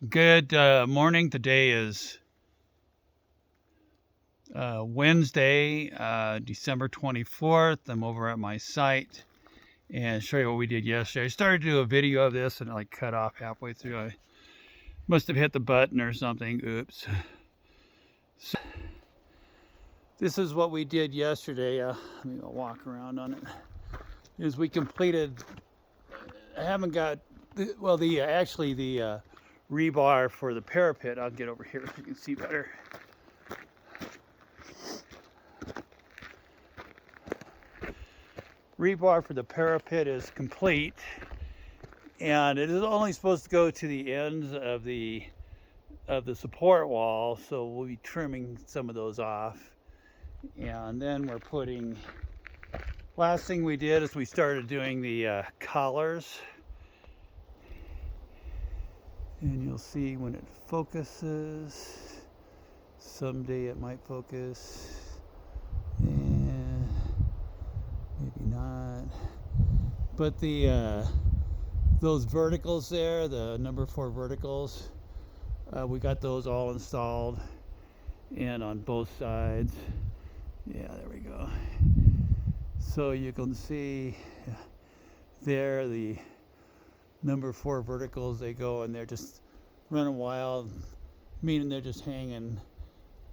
Good morning. Today is Wednesday, December 24th. I'm over at my site and show you what we did yesterday. I started to do a video of this and it cut off halfway through. I must have hit the button or something. Oops. So, this is what we did yesterday. Let me walk around on it. Is we completed, I haven't got, actually the rebar for the parapet. I'll get over here so you can see better. Rebar for the parapet is complete, and it is only supposed to go to the ends of the support wall, so we'll be trimming some of those off. And then we're putting, last thing we did is we started doing the collars, and you'll see when it focuses. Someday it might focus, and maybe not. But the those verticals there, the number 4 verticals, we got those all installed, and on both sides. Yeah, there we go. So you can see there the number 4 verticals, they go and they're just running wild, meaning they're just hanging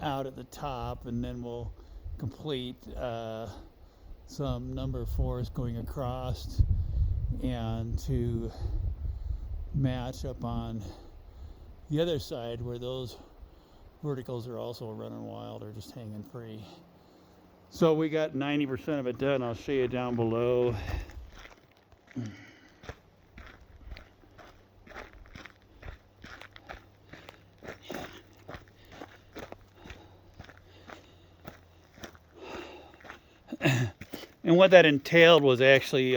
out at the top, and then we'll complete some number 4s going across and to match up on the other side where those verticals are also running wild or just hanging free. So we got 90% of it done. I'll show you down below. And what that entailed was actually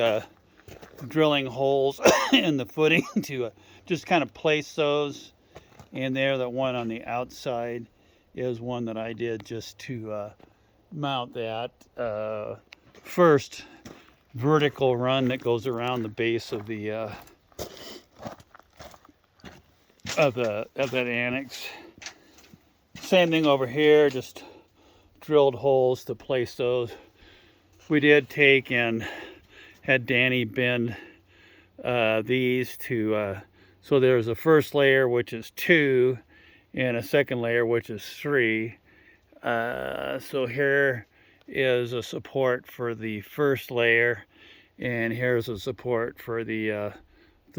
drilling holes in the footing to just kind of place those. And there, the one on the outside is one that I did just to mount that first vertical run that goes around the base of the of that annex. Same thing over here, just drilled holes to place those. We did take and had Danny bend these to so there's a first layer which is 2 and a second layer which is 3. So here is a support for the first layer, and here's a support for the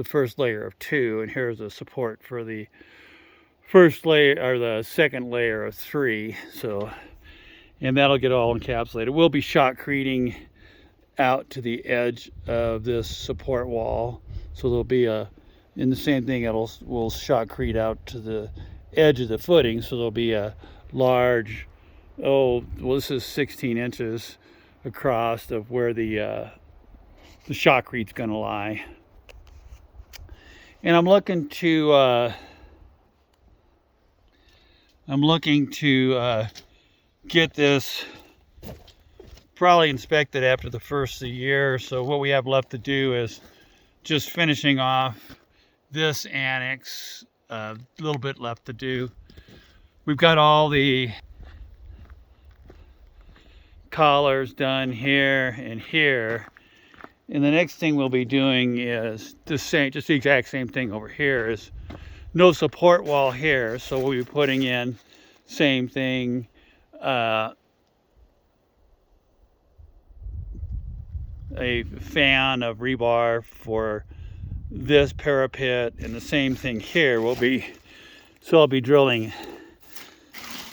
first layer of 2, and here's a support for the first layer or the second layer of 3. So, and that'll get all encapsulated. We'll be shotcreting out to the edge of this support wall, so there'll be in the same thing, we'll shotcrete out to the edge of the footing, so there'll be a large, this is 16 inches across of where the shotcrete's going to lie. And I'm looking to get this probably inspected after the first of the year. So what we have left to do is just finishing off this annex. A little bit left to do. We've got all the collars done here and here, and the next thing we'll be doing is just the exact same thing over here. Is no support wall here, so we'll be putting in same thing, a fan of rebar for this parapet, and the same thing here will be, so I'll be drilling,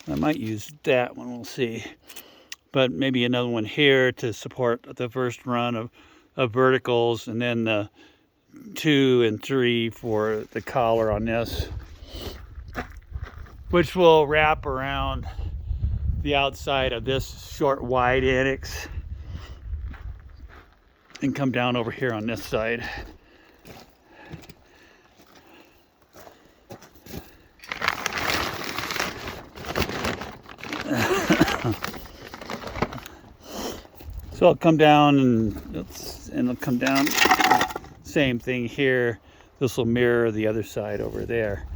I might use that one, we'll see, but maybe another one here to support the first run of verticals, and then the 2 and 3 for the collar on this, which will wrap around the outside of this short wide annex and come down over here on this side. So I'll come down and it'll come down. Same thing here. This will mirror the other side over there.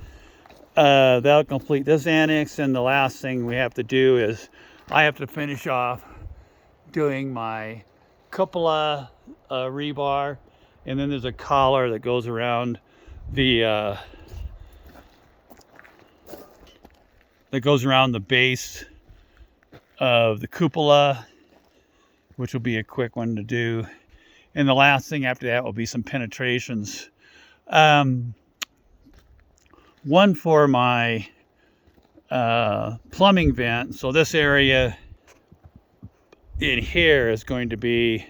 that'll complete this annex, and the last thing we have to do is I have to finish off doing my cupola rebar, and then there's a collar that goes around the base of the cupola, which will be a quick one to do. And the last thing after that will be some penetrations. One for my plumbing vent. So this area in here is going to be,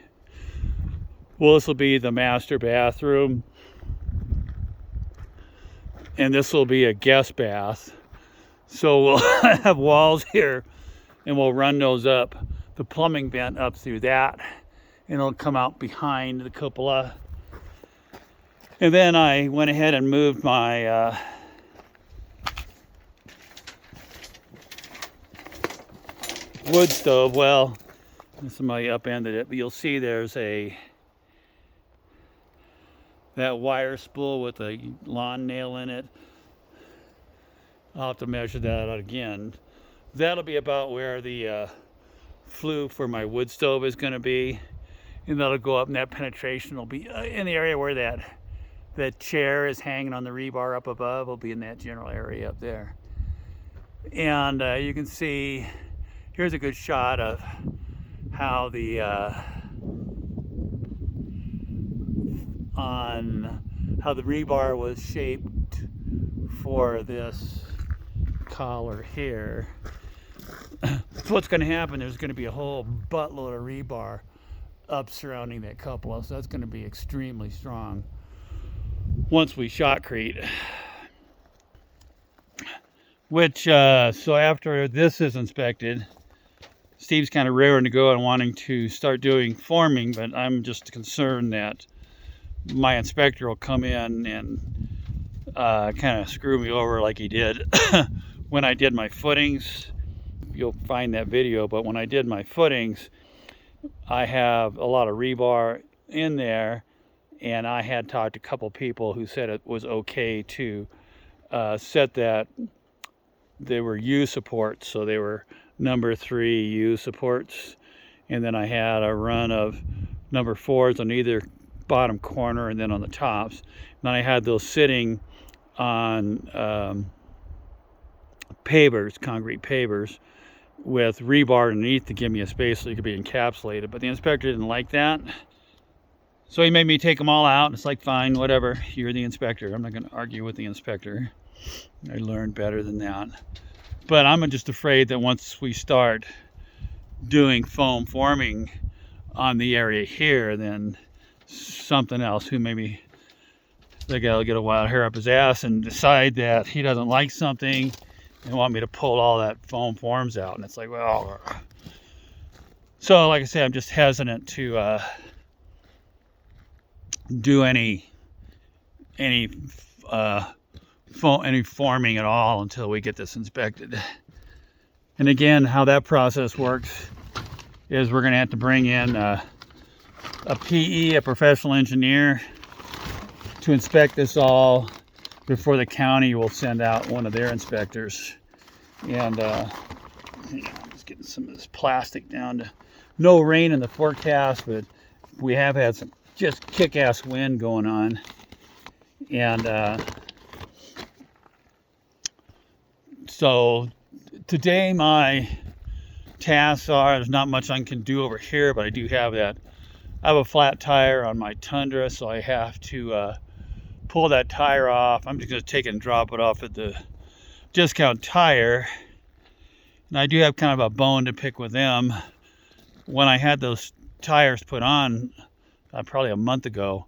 well, this will be the master bathroom, and this will be a guest bath. So we'll have walls here, and we'll run those up, the plumbing vent up through that, and it'll come out behind the cupola. And then I went ahead and moved my wood stove. Well, somebody upended it, but you'll see there's that wire spool with a lawn nail in it. I'll have to measure that out again. That'll be about where the flue for my wood stove is going to be, and that'll go up, and that penetration will be in the area where that chair is hanging on the rebar up above. Will be in that general area up there. And you can see, here's a good shot of how the rebar was shaped for this collar here. So what's going to happen, there's going to be a whole buttload of rebar up surrounding that cupola, so that's going to be extremely strong once we shotcrete. Which so after this is inspected, Steve's kind of raring to go and wanting to start doing forming, but I'm just concerned that my inspector will come in and kind of screw me over like he did when I did my footings. You'll find that video, but when I did my footings, I have a lot of rebar in there, and I had talked to a couple people who said it was okay to set that. They were U supports, so they were number 3 U supports, and then I had a run of number 4s on either bottom corner and then on the tops. And then I had those sitting on pavers, concrete pavers, with rebar underneath to give me a space so you could be encapsulated. But the inspector didn't like that, so he made me take them all out. It's like, fine, whatever, you're the inspector. I'm not going to argue with the inspector. I learned better than that. But I'm just afraid that once we start doing foam forming on the area here, then something else, who maybe the guy will get a wild hair up his ass and decide that he doesn't like something and want me to pull all that foam forms out. And it's like, well, so like I say, I'm just hesitant to do any forming at all until we get this inspected. And again, how that process works is we're going to have to bring in a PE, a professional engineer, to inspect this all before the county will send out one of their inspectors. And I'm just getting some of this plastic down to no rain in the forecast, but we have had some just kick-ass wind going on. And so today my tasks are, there's not much I can do over here, but I do have that. I have a flat tire on my Tundra, so I have to pull that tire off. I'm just going to take it and drop it off at the Discount Tire. And I do have kind of a bone to pick with them. When I had those tires put on probably a month ago,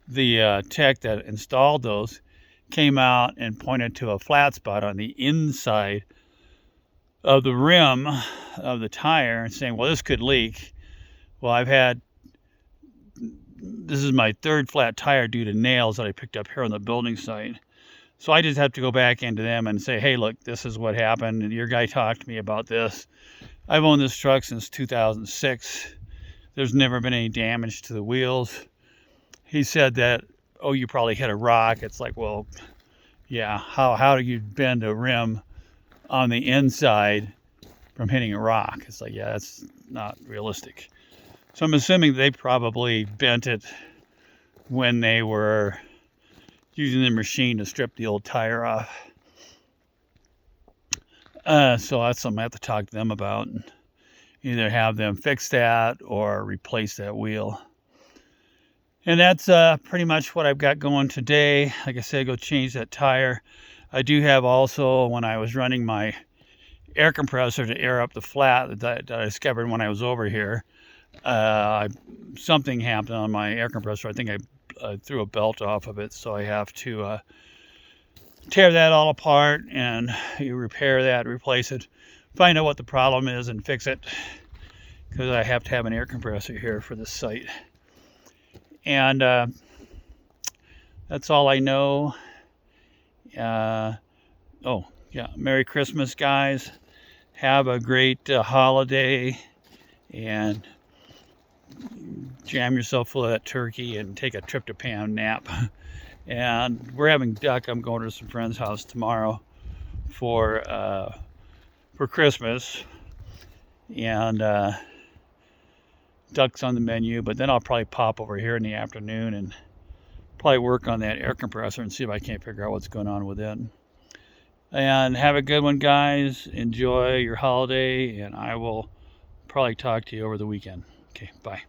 the tech that installed those came out and pointed to a flat spot on the inside of the rim of the tire and saying, well, this could leak. Well, this is my 3rd flat tire due to nails that I picked up here on the building site. So I just have to go back into them and say, hey, look, this is what happened, and your guy talked to me about this. I've owned this truck since 2006. There's never been any damage to the wheels. He said that, oh, you probably hit a rock. It's like, well, Yeah, how do you bend a rim on the inside from hitting a rock? It's like, yeah, that's not realistic. So I'm assuming they probably bent it when they were using the machine to strip the old tire off. So that's something I have to talk to them about, and either have them fix that or replace that wheel. And that's pretty much what I've got going today. Like I said, go change that tire. I do have also, when I was running my air compressor to air up the flat that I discovered when I was over here, something happened on my air compressor. I think I threw a belt off of it, so I have to tear that all apart and you repair that, replace it, find out what the problem is and fix it, because I have to have an air compressor here for this site. And that's all I know. Oh yeah, Merry Christmas, guys. Have a great holiday, and jam yourself full of that turkey and take a tryptophan nap. And we're having duck. I'm going to some friend's house tomorrow for Christmas, and duck's on the menu. But then I'll probably pop over here in the afternoon and probably work on that air compressor and see if I can't figure out what's going on with it. And have a good one, guys. Enjoy your holiday, and I will probably talk to you over the weekend. Okay, bye.